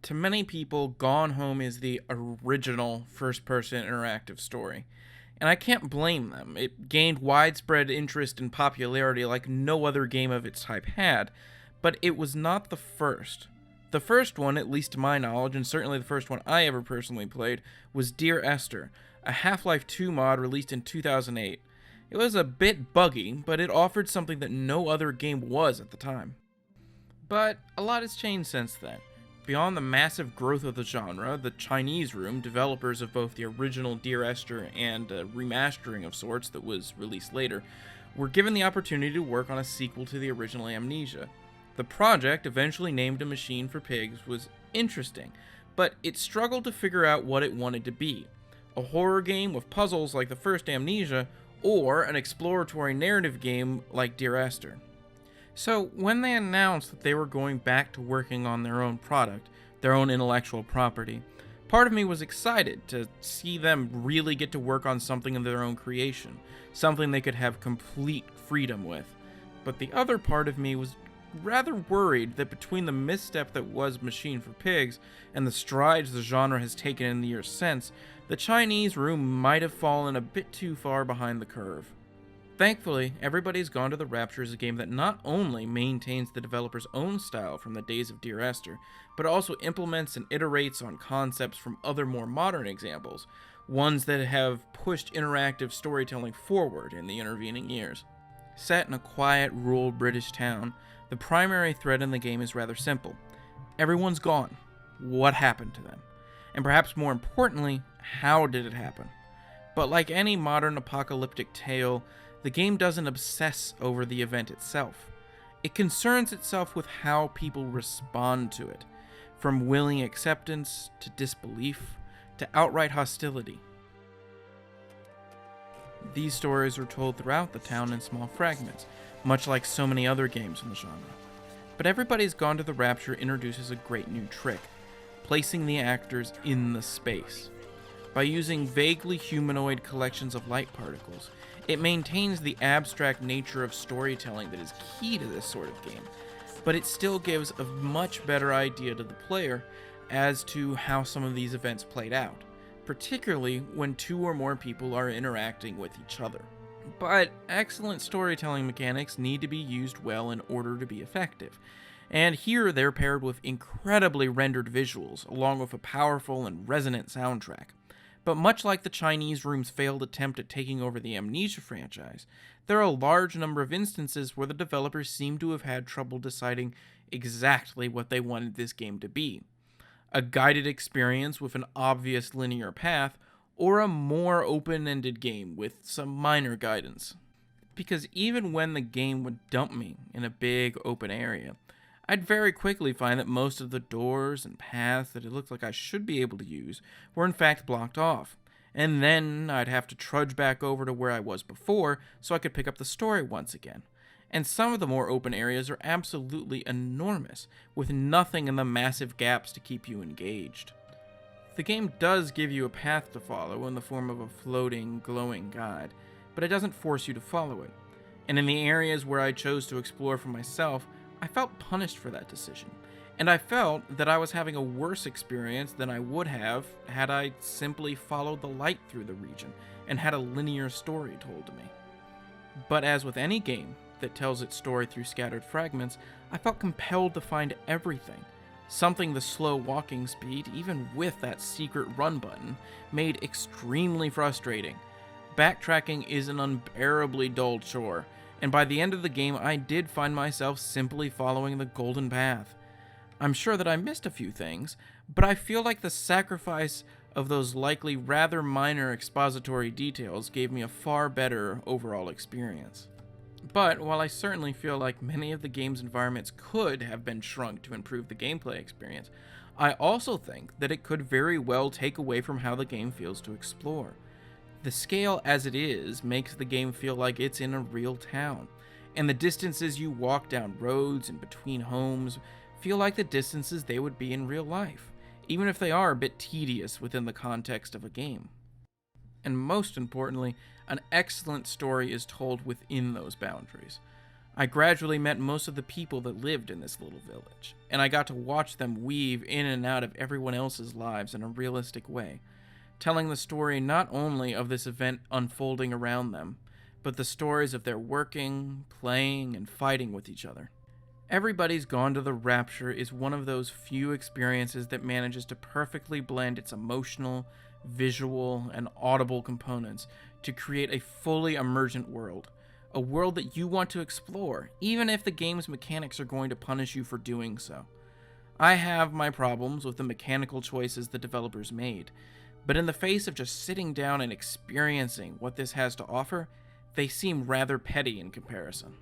To many people, Gone Home is the original first person interactive story. And I can't blame them. It gained widespread interest and popularity like no other game of its type had, but it was not the first. The first one, at least to my knowledge, and certainly the first one I ever personally played, was Dear Esther, a Half-Life 2 mod released in 2008. It was a bit buggy, but it offered something that no other game was at the time. But a lot has changed since then. Beyond the massive growth of the genre, the Chinese Room, developers of both the original Dear Esther and a remastering of sorts that was released later, were given the opportunity to work on a sequel to the original Amnesia. The project, eventually named A Machine for Pigs, was interesting, but it struggled to figure out what it wanted to be. A horror game with puzzles like the first Amnesia, or an exploratory narrative game like Dear Esther. So, when they announced that they were going back to working on their own product, their own intellectual property, part of me was excited to see them really get to work on something of their own creation, something they could have complete freedom with. But the other part of me was rather worried that between the misstep that was Machine for Pigs and the strides the genre has taken in the years since, the Chinese Room might have fallen a bit too far behind the curve. Thankfully, Everybody's Gone to the Rapture is a game that not only maintains the developer's own style from the days of Dear Esther, but also implements and iterates on concepts from other more modern examples, ones that have pushed interactive storytelling forward in the intervening years. Set in a quiet, rural British town, the primary thread in the game is rather simple. Everyone's gone. What happened to them? And perhaps more importantly, how did it happen? But like any modern apocalyptic tale, the game doesn't obsess over the event itself. It concerns itself with how people respond to it, from willing acceptance to disbelief to outright hostility. These stories are told throughout the town in small fragments, much like so many other games in the genre. But Everybody's Gone to the Rapture introduces a great new trick, placing the actors in the space. By using vaguely humanoid collections of light particles, it maintains the abstract nature of storytelling that is key to this sort of game, but it still gives a much better idea to the player as to how some of these events played out, particularly when two or more people are interacting with each other. But excellent storytelling mechanics need to be used well in order to be effective, and here they're paired with incredibly rendered visuals, along with a powerful and resonant soundtrack. But much like the Chinese Room's failed attempt at taking over the Amnesia franchise, there are a large number of instances where the developers seem to have had trouble deciding exactly what they wanted this game to be. A guided experience with an obvious linear path, or a more open-ended game with some minor guidance. Because even when the game would dump me in a big open area, I'd very quickly find that most of the doors and paths that it looked like I should be able to use were in fact blocked off, and then I'd have to trudge back over to where I was before so I could pick up the story once again. And some of the more open areas are absolutely enormous, with nothing in the massive gaps to keep you engaged. The game does give you a path to follow in the form of a floating, glowing guide, but it doesn't force you to follow it. And in the areas where I chose to explore for myself, I felt punished for that decision, and I felt that I was having a worse experience than I would have had I simply followed the light through the region and had a linear story told to me. But as with any game that tells its story through scattered fragments, I felt compelled to find everything, something the slow walking speed, even with that secret run button, made extremely frustrating. Backtracking is an unbearably dull chore, and by the end of the game I did find myself simply following the golden path. I'm sure that I missed a few things, but I feel like the sacrifice of those likely rather minor expository details gave me a far better overall experience. But while I certainly feel like many of the game's environments could have been shrunk to improve the gameplay experience, I also think that it could very well take away from how the game feels to explore. The scale as it is makes the game feel like it's in a real town, and the distances you walk down roads and between homes feel like the distances they would be in real life, even if they are a bit tedious within the context of a game. And most importantly, an excellent story is told within those boundaries. I gradually met most of the people that lived in this little village, and I got to watch them weave in and out of everyone else's lives in a realistic way, telling the story not only of this event unfolding around them, but the stories of their working, playing, and fighting with each other. Everybody's Gone to the Rapture is one of those few experiences that manages to perfectly blend its emotional, visual, and audible components to create a fully emergent world. A world that you want to explore, even if the game's mechanics are going to punish you for doing so. I have my problems with the mechanical choices the developers made, but in the face of just sitting down and experiencing what this has to offer, they seem rather petty in comparison.